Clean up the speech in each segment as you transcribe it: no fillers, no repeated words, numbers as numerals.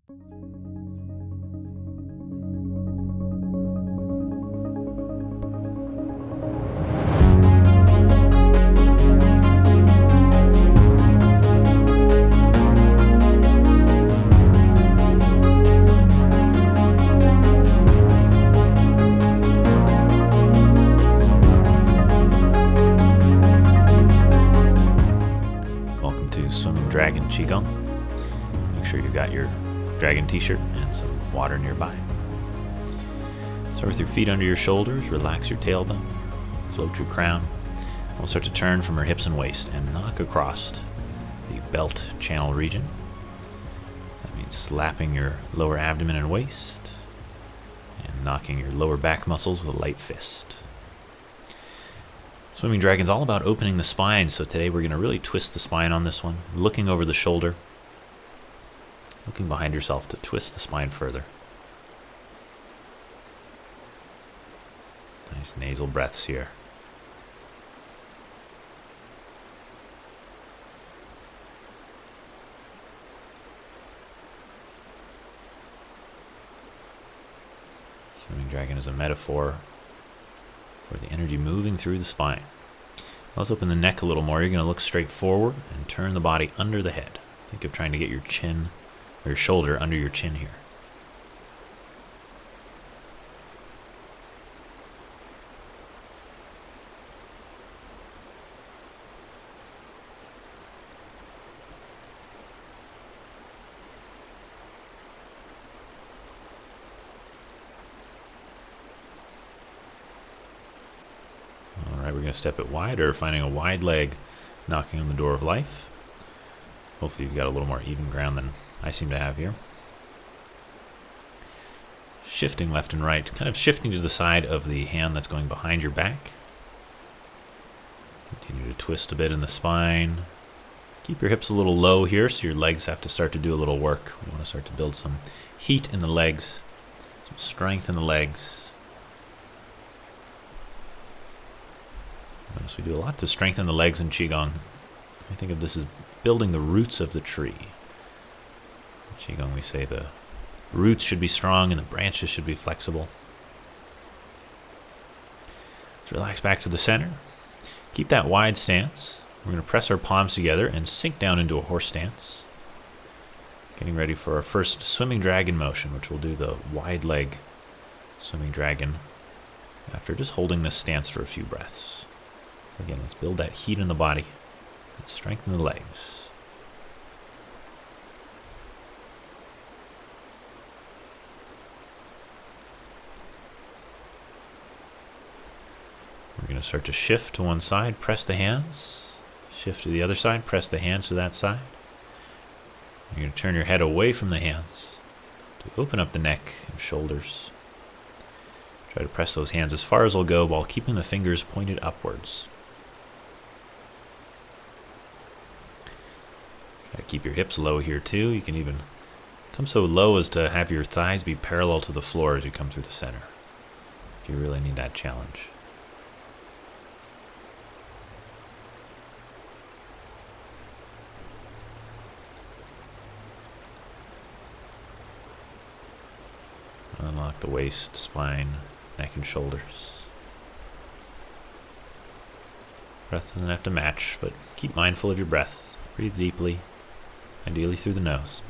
Swimming Dragon Qigong. Make sure you've got your dragon t-shirt and some water nearby. Start with your feet under your shoulders, relax your tailbone, float your crown. We'll start to turn from our hips and waist and knock across the belt channel region. That means slapping your lower abdomen and waist and knocking your lower back muscles with a light fist. Swimming Dragon's all about opening the spine, so today we're going to really twist the spine on this one, looking over the shoulder, looking behind yourself to twist the spine further. Nice nasal breaths here. Swimming Dragon is a metaphor for the energy moving through the spine. Let's open the neck a little more. You're going to look straight forward and turn the body under the head. Think of trying to get your chin or your shoulder under your chin here. We're going to step it wider, finding a wide leg, knocking on the door of life. Hopefully you've got a little more even ground than I seem to have here. Shifting left and right, kind of shifting to the side of the hand that's going behind your back. Continue to twist a bit in the spine. Keep your hips a little low here so your legs have to start to do a little work. We want to start to build some heat in the legs, some strength in the legs. So we do a lot to strengthen the legs in Qigong. I think of this as building the roots of the tree. In Qigong we say the roots should be strong and the branches should be flexible. Let's relax back to the center. Keep that wide stance. We're going to press our palms together and sink down into a horse stance. Getting ready for our first Swimming Dragon motion, which will do the wide leg Swimming Dragon after just holding this stance for a few breaths. Again, let's build that heat in the body. Let's strengthen the legs. We're going to start to shift to one side, press the hands. Shift to the other side, press the hands to that side. You're going to turn your head away from the hands to open up the neck and shoulders. Try to press those hands as far as they'll go while keeping the fingers pointed upwards. Keep your hips low here too. You can even come so low as to have your thighs be parallel to the floor as you come through the center, if you really need that challenge. Unlock the waist, spine, neck and shoulders. Breath doesn't have to match, but keep mindful of your breath. Breathe deeply. Ideally through the nose.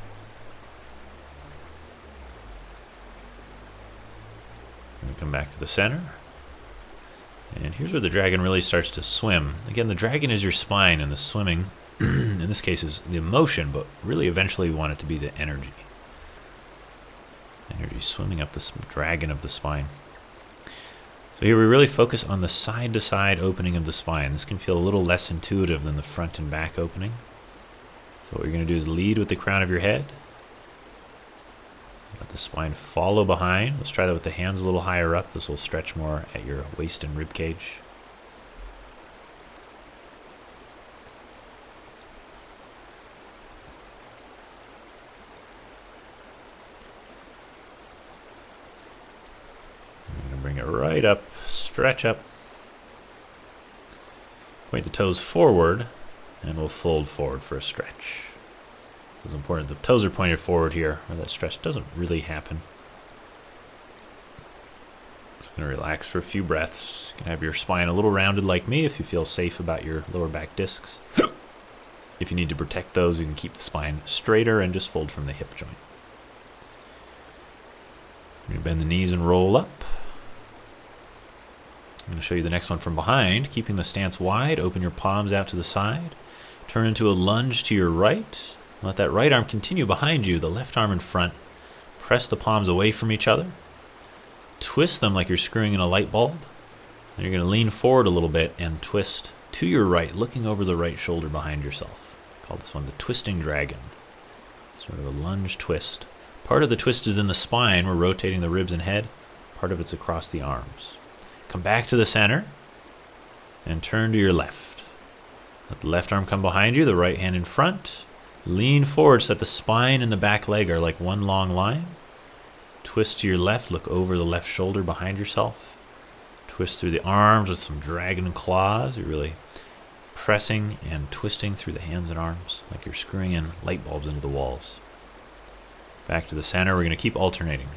We're going to come back to the center. And here's where the dragon really starts to swim. Again, the dragon is your spine, and the swimming, in this case, is the emotion, but really eventually we want it to be the energy. Energy swimming up the dragon of the spine. So here we really focus on the side-to-side opening of the spine. This can feel a little less intuitive than the front and back opening. So what you're going to do is lead with the crown of your head. Let the spine follow behind. Let's try that with the hands a little higher up. This will stretch more at your waist and rib cage. I'm going to bring it right up, stretch up. Point the toes forward. And we'll fold forward for a stretch. So it's important the toes are pointed forward here, where that stretch doesn't really happen. Just going to relax for a few breaths. You can have your spine a little rounded like me if you feel safe about your lower back discs. If you need to protect those, you can keep the spine straighter and just fold from the hip joint. You're going to bend the knees and roll up. I'm going to show you the next one from behind. Keeping the stance wide, open your palms out to the side. Turn into a lunge to your right. Let that right arm continue behind you, the left arm in front. Press the palms away from each other. Twist them like you're screwing in a light bulb. And you're going to lean forward a little bit and twist to your right, looking over the right shoulder behind yourself. Call this one the twisting dragon. Sort of a lunge twist. Part of the twist is in the spine. We're rotating the ribs and head. Part of it's across the arms. Come back to the center and turn to your left. Let the left arm come behind you, the right hand in front. Lean forward so that the spine and the back leg are like one long line. Twist to your left, look over the left shoulder behind yourself. Twist through the arms with some dragon claws. You're really pressing and twisting through the hands and arms like you're screwing in light bulbs into the walls. Back to the center, we're going to keep alternating.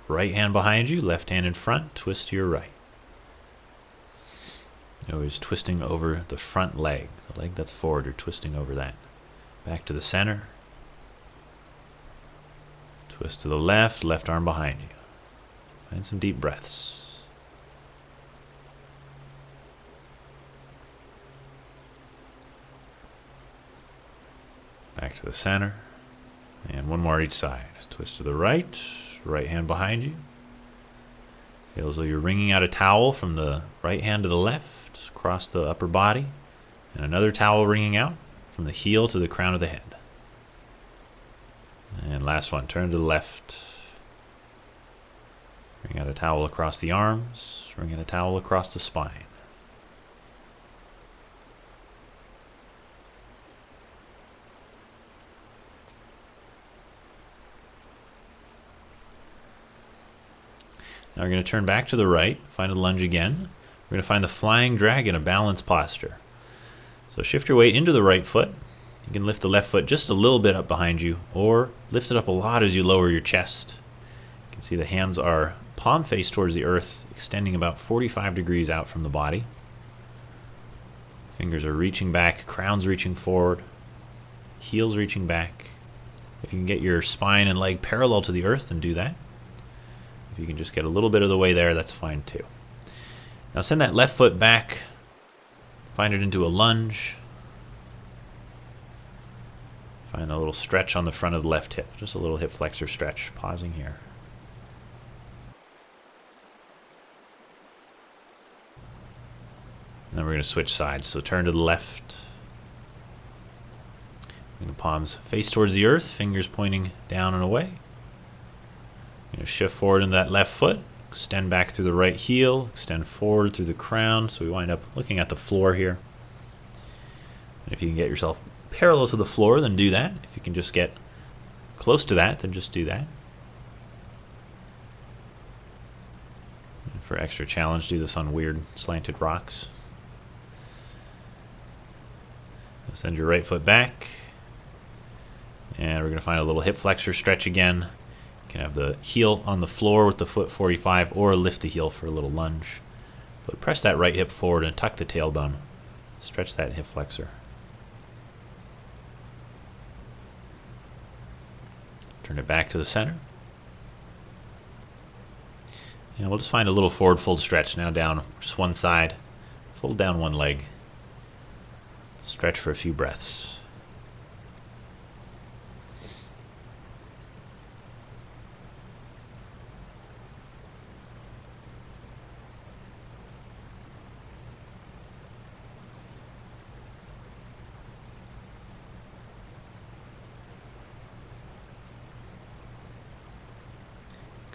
Right hand behind you, left hand in front, twist to your right. Always twisting over the front leg. The leg that's forward, you're twisting over that. Back to the center. Twist to the left, left arm behind you. And some deep breaths. Back to the center. And one more each side. Twist to the right, right hand behind you. Feel as though you're wringing out a towel from the right hand to the left, across the upper body. And another towel wringing out from the heel to the crown of the head. And last one, turn to the left. Wring out a towel across the arms, wring out a towel across the spine. Now we're going to turn back to the right, find a lunge again. We're going to find the flying dragon, a balanced posture. So shift your weight into the right foot. You can lift the left foot just a little bit up behind you, or lift it up a lot as you lower your chest. You can see the hands are palm face towards the earth, extending about 45 degrees out from the body. Fingers are reaching back, crown's reaching forward, heels reaching back. If you can get your spine and leg parallel to the earth, then do that. If you can just get a little bit of the way there, that's fine too. Now send that left foot back, find it into a lunge. Find a little stretch on the front of the left hip, just a little hip flexor stretch, pausing here. And then we're going to switch sides, so turn to the left. Bring the palms face towards the earth, fingers pointing down and away. You're going to shift forward into that left foot, extend back through the right heel, extend forward through the crown, so we wind up looking at the floor here. And if you can get yourself parallel to the floor, then do that. If you can just get close to that, then just do that. And for extra challenge, do this on weird slanted rocks. Send your right foot back. And we're going to find a little hip flexor stretch again. You can have the heel on the floor with the foot 45, or lift the heel for a little lunge. But press that right hip forward and tuck the tailbone. Stretch that hip flexor. Turn it back to the center. And we'll just find a little forward fold stretch. Now down just one side. Fold down one leg. Stretch for a few breaths.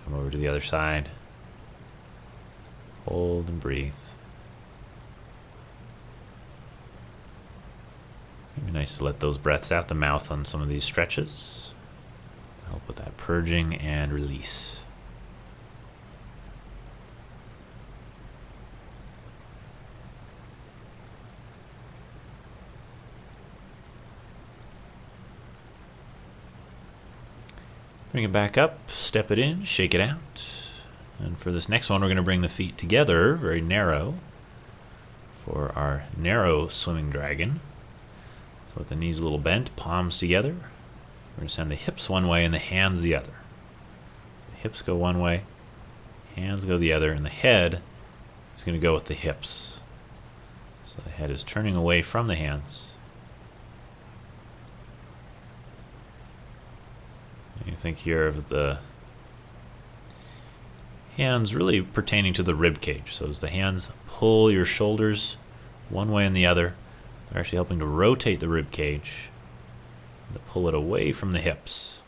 Come over to the other side. Hold and breathe. It'd be nice to let those breaths out the mouth on some of these stretches. Help with that purging and release. Bring it back up, step it in, shake it out. And for this next one, we're going to bring the feet together, very narrow, for our narrow swimming dragon. So with the knees a little bent, palms together. We're going to send the hips one way and the hands the other. The hips go one way, hands go the other, and the head is going to go with the hips. So the head is turning away from the hands. You think here of the hands really pertaining to the rib cage. So as the hands pull your shoulders one way and the other, they're actually helping to rotate the rib cage, to pull it away from the hips.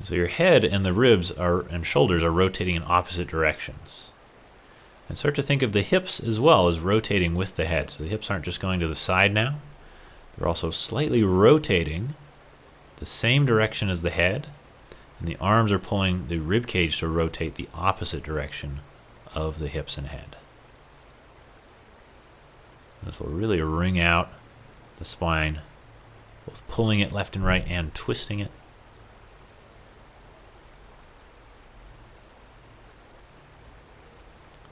So your head and the ribs and shoulders are rotating in opposite directions. And start to think of the hips as well as rotating with the head. So the hips aren't just going to the side now. They're also slightly rotating the same direction as the head. And the arms are pulling the rib cage to rotate the opposite direction of the hips and head. This will really wring out the spine, both pulling it left and right and twisting it.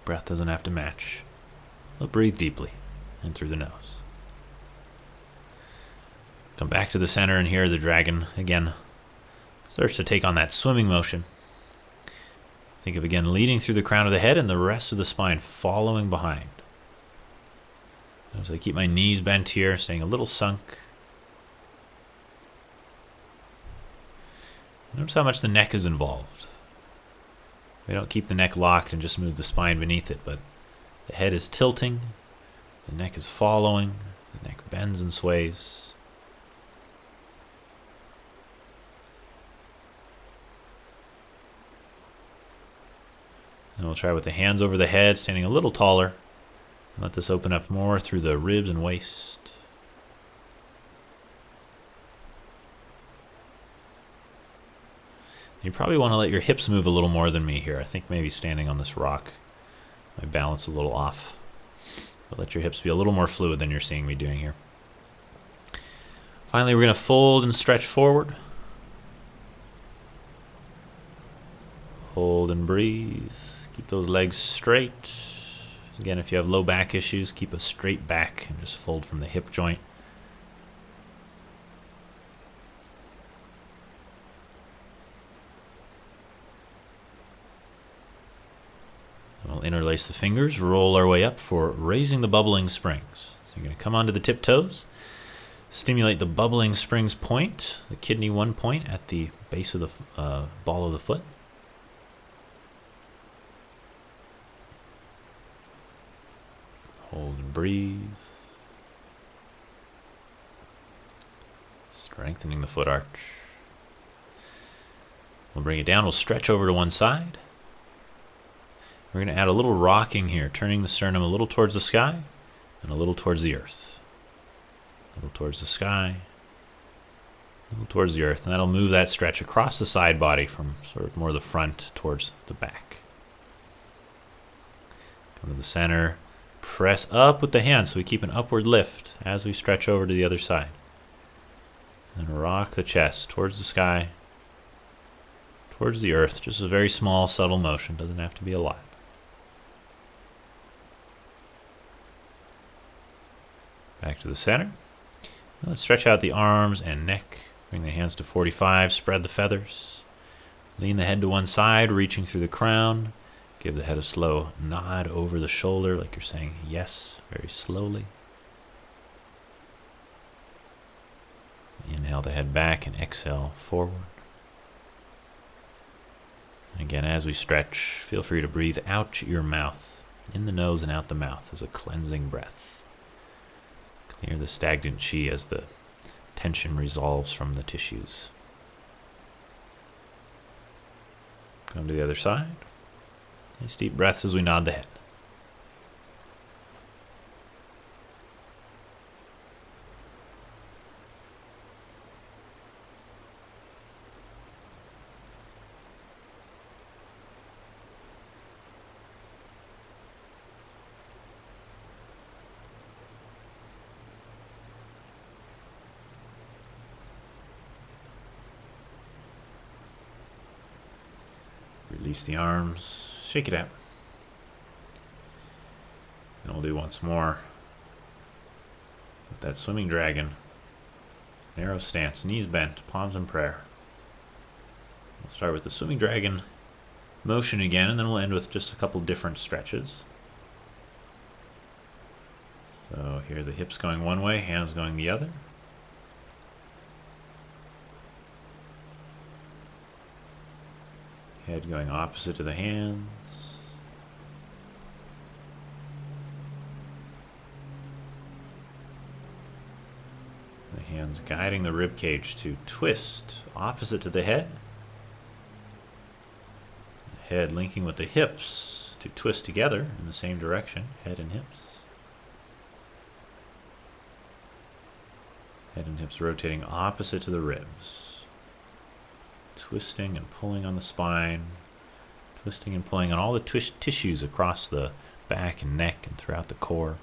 Breath doesn't have to match. But breathe deeply in through the nose. Come back to the center, and here the dragon again starts to take on that swimming motion. Think of again leading through the crown of the head and the rest of the spine following behind. As I keep my knees bent here, staying a little sunk. Notice how much the neck is involved. We don't keep the neck locked and just move the spine beneath it, but the head is tilting, the neck is following, the neck bends and sways. And we'll try with the hands over the head, standing a little taller. Let this open up more through the ribs and waist. You probably want to let your hips move a little more than me here. I think maybe standing on this rock, my balance a little off. But let your hips be a little more fluid than you're seeing me doing here. Finally, we're going to fold and stretch forward. Hold and breathe. Keep those legs straight. Again, if you have low back issues, keep a straight back and just fold from the hip joint. We'll interlace the fingers, roll our way up for raising the bubbling springs. So you're going to come onto the tiptoes, stimulate the bubbling springs point, the kidney 1 point at the base of the ball of the foot. Hold and breathe. Strengthening the foot arch. We'll bring it down. We'll stretch over to one side. We're going to add a little rocking here, turning the sternum a little towards the sky and a little towards the earth. A little towards the sky, a little towards the earth. And that'll move that stretch across the side body from sort of more the front towards the back. Come to the center. Press up with the hands so we keep an upward lift as we stretch over to the other side. And rock the chest towards the sky, towards the earth. Just a very small, subtle motion. Doesn't have to be a lot. Back to the center. Let's stretch out the arms and neck. Bring the hands to 45. Spread the feathers. Lean the head to one side, reaching through the crown. Give the head a slow nod over the shoulder like you're saying yes, very slowly. Inhale the head back and exhale forward. And again, as we stretch, feel free to breathe out your mouth, in the nose and out the mouth as a cleansing breath. Clear the stagnant chi as the tension resolves from the tissues. Come to the other side. Nice deep breaths as we nod the head. Release the arms. Shake it out. And we'll do once more with that swimming dragon. Narrow stance, knees bent, palms in prayer. We'll start with the swimming dragon motion again, and then we'll end with just a couple different stretches. So here the hips going one way, hands going the other. Head going opposite to the hands. The hands guiding the rib cage to twist opposite to the head. The head linking with the hips to twist together in the same direction, head and hips. Head and hips rotating opposite to the ribs. Twisting and pulling on the spine. Twisting and pulling on all the tissues across the back and neck and throughout the core.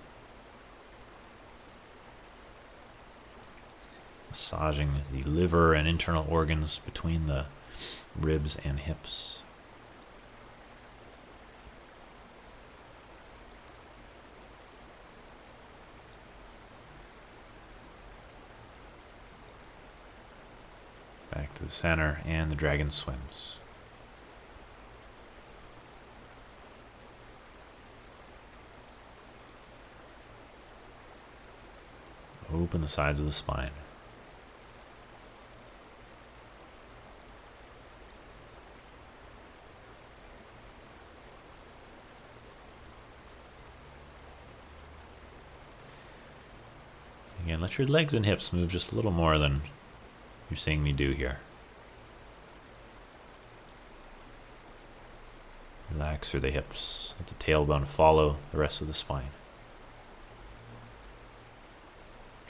Massaging the liver and internal organs between the ribs and hips. Back to the center, and the dragon swims. Open the sides of the spine. Again, let your legs and hips move just a little more than you're seeing me do here. Relax through the hips. Let the tailbone follow the rest of the spine.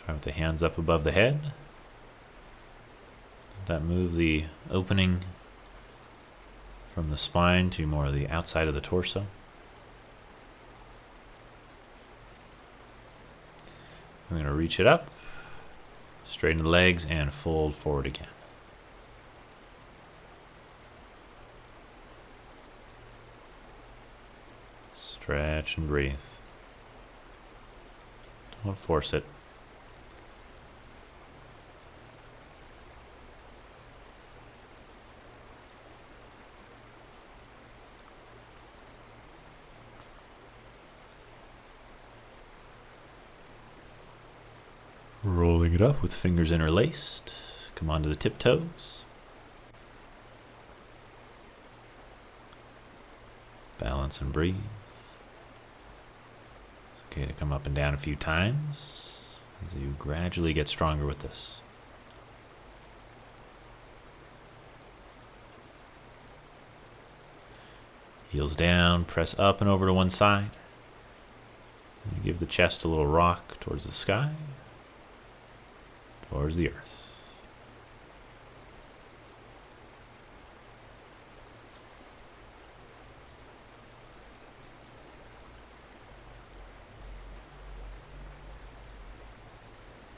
Try with the hands up above the head. Let that move the opening from the spine to more of the outside of the torso. I'm going to reach it up, straighten the legs, and fold forward again. Stretch and breathe. Don't force it. Rolling it up with fingers interlaced. Come onto the tiptoes. Balance and breathe. It's okay to come up and down a few times as you gradually get stronger with this. Heels down, press up and over to one side. And give the chest a little rock towards the sky. Towards the earth.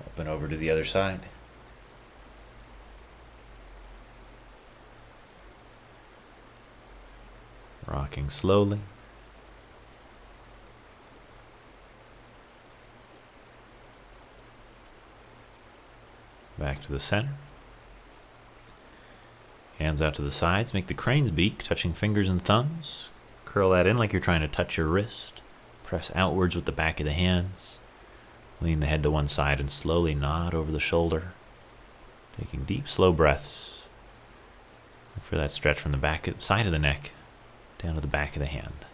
Up and over to the other side. Rocking slowly. Back to the center. Hands out to the sides. Make the crane's beak, touching fingers and thumbs. Curl that in like you're trying to touch your wrist. Press outwards with the back of the hands. Lean the head to one side and slowly nod over the shoulder. Taking deep, slow breaths. Look for that stretch from the side of the neck down to the back of the hand.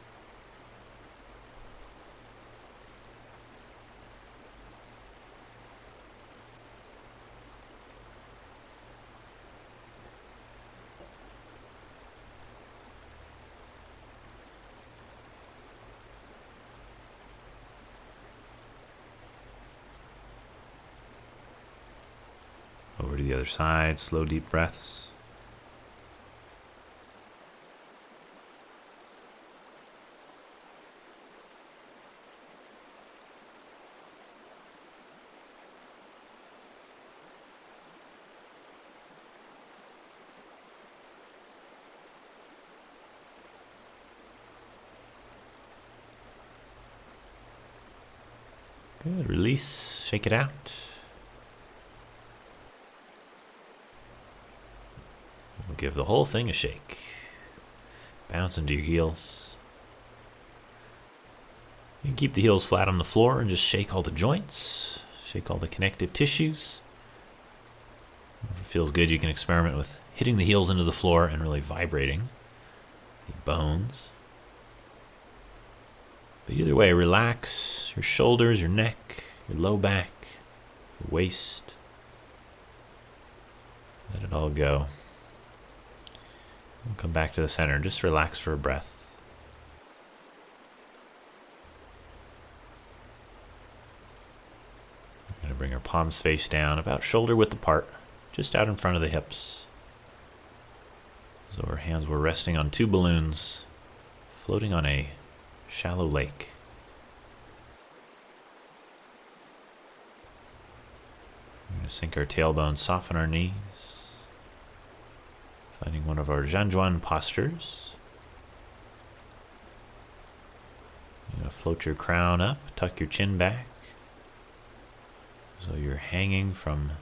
Over to the other side, slow deep breaths. Good. Release. Shake it out. We'll give the whole thing a shake. Bounce into your heels. You can keep the heels flat on the floor and just shake all the joints. Shake all the connective tissues. If it feels good, you can experiment with hitting the heels into the floor and really vibrating the bones. But either way, relax your shoulders, your neck, your low back, your waist. Let it all go. We'll come back to the center. Just relax for a breath. We're going to bring our palms face down, about shoulder width apart, just out in front of the hips. So our hands were resting on two balloons, floating on a shallow lake. We're going to sink our tailbone, soften our knees. Finding one of our Zhanzhuan postures. You're going to float your crown up, tuck your chin back. So you're hanging from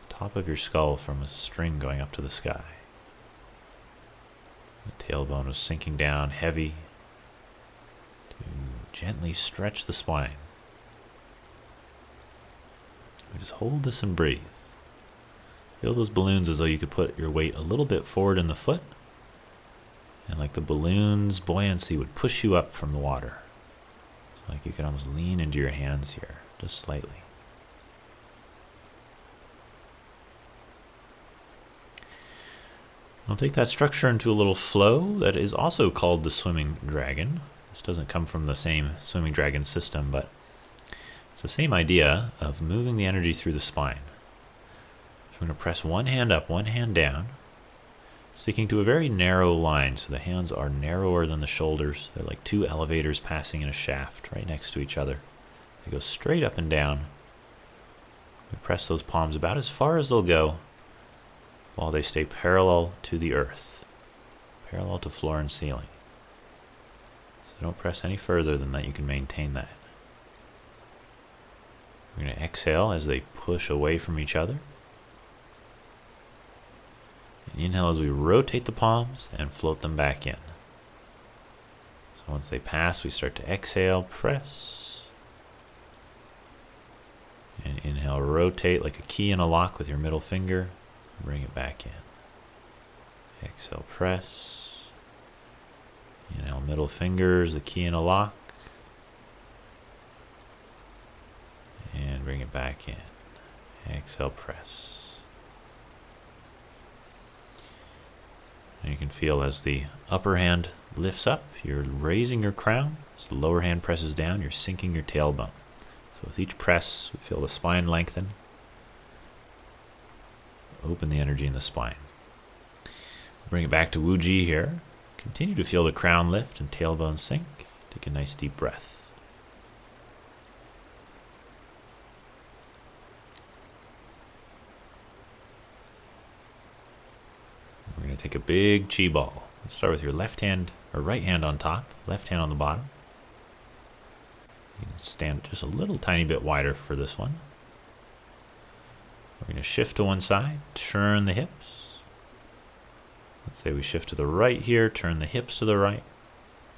the top of your skull from a string going up to the sky. The tailbone is sinking down heavy to gently stretch the spine. We just hold this and breathe. Feel those balloons as though you could put your weight a little bit forward in the foot, and like the balloon's buoyancy would push you up from the water. So like you could almost lean into your hands here, just slightly. I'll take that structure into a little flow that is also called the Swimming Dragon. This doesn't come from the same Swimming Dragon system, but it's the same idea of moving the energy through the spine. I'm going to press one hand up, one hand down, sticking to a very narrow line, so the hands are narrower than the shoulders. They're like two elevators passing in a shaft right next to each other. They go straight up and down. We press those palms about as far as they'll go while they stay parallel to the earth, parallel to floor and ceiling. So don't press any further than that. You can maintain that. We're going to exhale as they push away from each other. And inhale as we rotate the palms and float them back in. So once they pass, we start to exhale, press. And inhale, rotate like a key in a lock with your middle finger. Bring it back in. Exhale, press. Inhale, middle fingers, the key in a lock. And bring it back in. Exhale, press. And you can feel as the upper hand lifts up, you're raising your crown. As the lower hand presses down, you're sinking your tailbone. So with each press, we feel the spine lengthen. Open the energy in the spine. Bring it back to Wu Ji here. Continue to feel the crown lift and tailbone sink. Take a nice deep breath. We're going to take a big chi ball. Let's start with your left hand or right hand on top, left hand on the bottom. You can stand just a little tiny bit wider for this one. We're going to shift to one side, turn the hips. Let's say we shift to the right here, turn the hips to the right.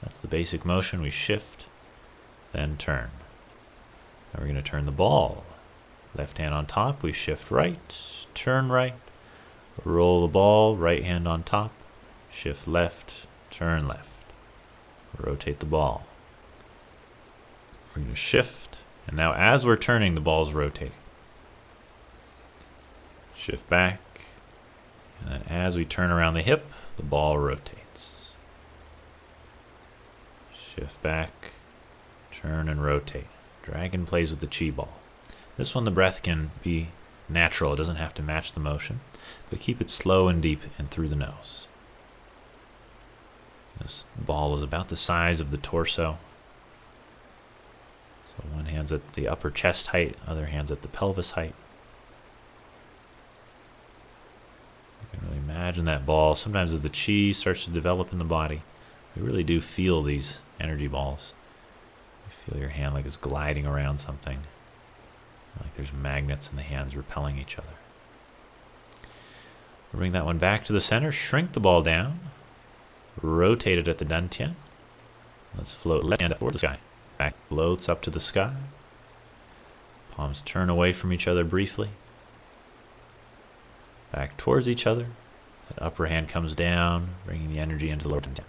That's the basic motion. We shift, then turn. Now we're going to turn the ball. Left hand on top, we shift right, turn right. Roll the ball, right hand on top, shift left, turn left. Rotate the ball. We're going to shift, and now as we're turning, the ball's rotating. Shift back, and then as we turn around the hip, the ball rotates. Shift back, turn and rotate. Dragon plays with the chi ball. This one, the breath can be natural. It doesn't have to match the motion, but keep it slow and deep and through the nose. This ball is about the size of the torso. So one hand's at the upper chest height, other hand's at the pelvis height. You can really imagine that ball. Sometimes as the chi starts to develop in the body, we really do feel these energy balls. We Feel your hand like it's gliding around something, like there's magnets in the hands repelling each other. Bring that one back to the center, shrink the ball down, rotate it at the dantian. Let's float left hand up toward the sky. Back floats up to the sky. Palms turn away from each other briefly. Back towards each other. That upper hand comes down, bringing the energy into the lower dantian.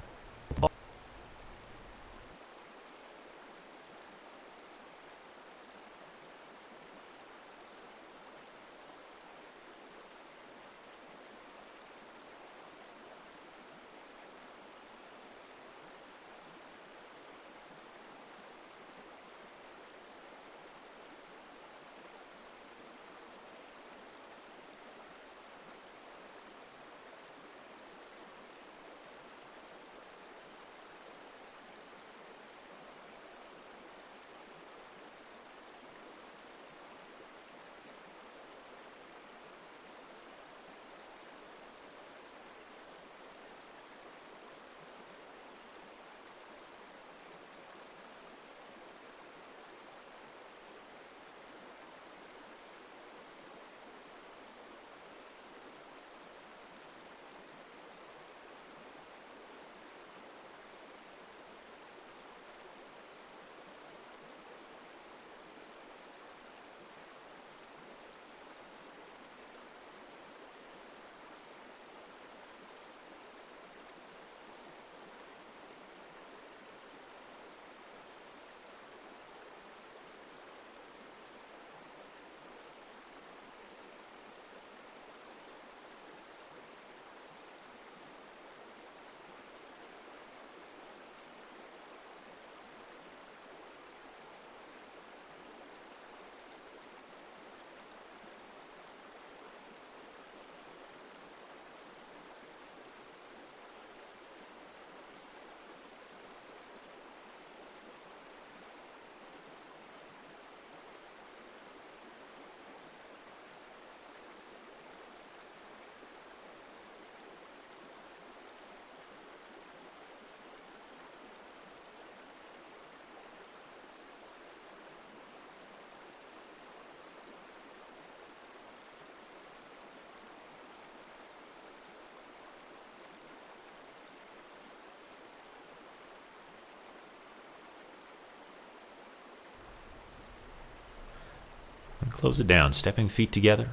And close it down, stepping feet together.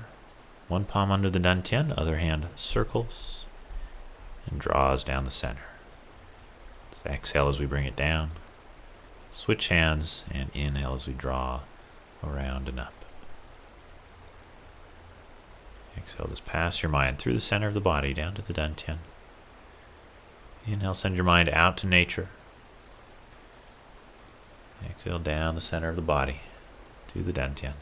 One palm under the dantian, other hand circles and draws down the center. So exhale as we bring it down. Switch hands and inhale as we draw around and up. Exhale, just pass your mind through the center of the body down to the dantian. Inhale, send your mind out to nature. Exhale down the center of the body to the dantian.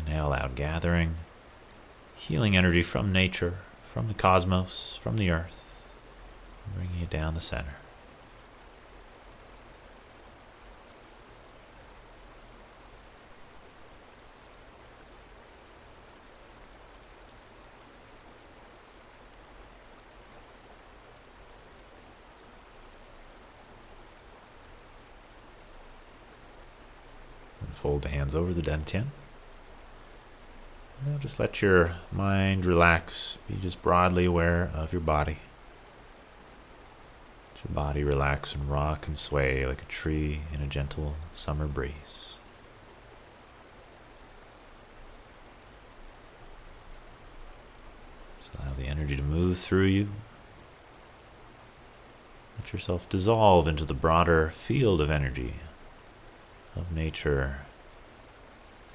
Inhale out, gathering healing energy from nature, from the cosmos, from the earth, bringing it down the center. And fold the hands over the dantian. Now just let your mind relax. Be just broadly aware of your body. Let your body relax and rock and sway like a tree in a gentle summer breeze. Just allow the energy to move through you. Let yourself dissolve into the broader field of energy of nature,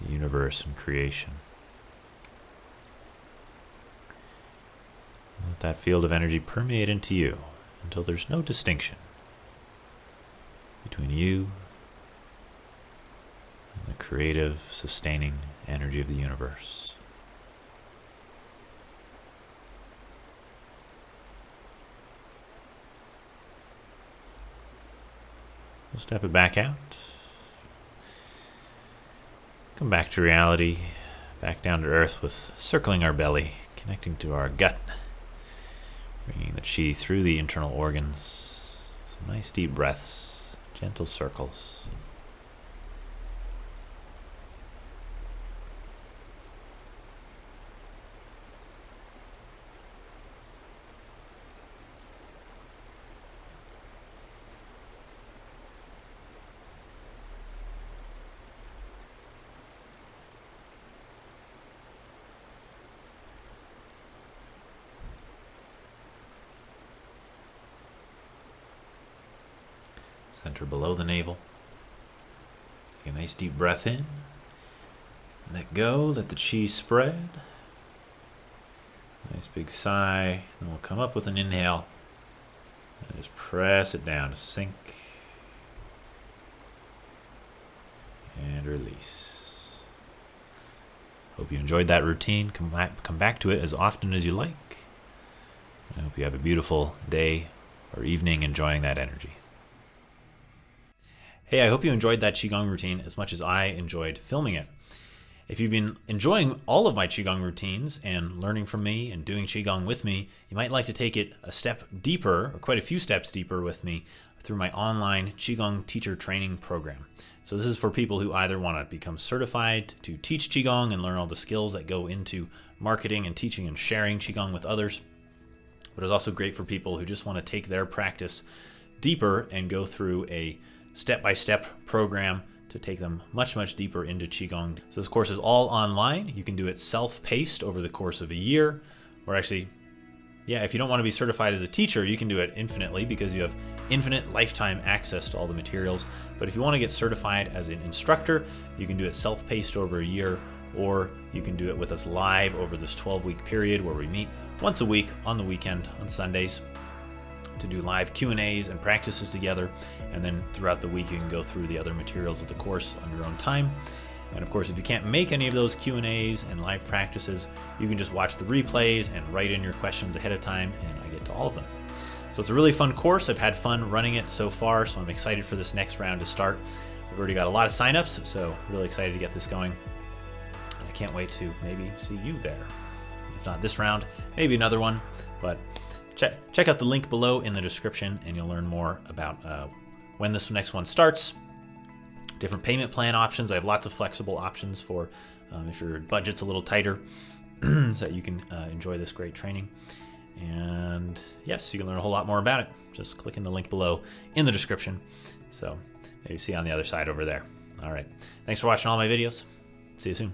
the universe, and creation. Let that field of energy permeate into you until there's no distinction between you and the creative, sustaining energy of the universe. We'll step it back out. Come back to reality, back down to earth with circling our belly, connecting to our gut. Bringing the chi through the internal organs, Some nice deep breaths, gentle circles. Center below the navel. Take a nice deep breath in. Let go, let the chi spread. Nice big sigh. Then we'll come up with an inhale. And just press it down to sink. And release. Hope you enjoyed that routine. Come back to it as often as you like. I hope you have a beautiful day or evening enjoying that energy. Hey, I hope you enjoyed that Qigong routine as much as I enjoyed filming it. If you've been enjoying all of my Qigong routines and learning from me and doing Qigong with me, you might like to take it a step deeper, or quite a few steps deeper with me, through my online Qigong teacher training program. So this is for people who either want to become certified to teach Qigong and learn all the skills that go into marketing and teaching and sharing Qigong with others, but it's also great for people who just want to take their practice deeper and go through a step-by-step program to take them much, much deeper into Qigong. So this course is all online. You can do it self-paced over the course of a year, or actually, yeah, if you don't want to be certified as a teacher, you can do it infinitely because you have infinite lifetime access to all the materials. But if you want to get certified as an instructor, you can do it self-paced over a year, or you can do it with us live over this 12-week period where we meet once a week on the weekend on Sundays to do live Q&As and practices together, and then throughout the week you can go through the other materials of the course on your own time. And of course, if you can't make any of those Q&As and live practices, you can just watch the replays and write in your questions ahead of time, and I get to all of them. So it's a really fun course. I've had fun running it so far, so I'm excited for this next round to start. We've already got a lot of signups, so really excited to get this going. And I can't wait to maybe see you there. If not this round, maybe another one, but check out the link below in the description and you'll learn more about when this next one starts, different payment plan options. I have lots of flexible options for if your budget's a little tighter so that you can enjoy this great training. And yes, you can learn a whole lot more about it. Just clicking the link below in the description. So maybe see you on the other side over there. All right. Thanks for watching all my videos. See you soon.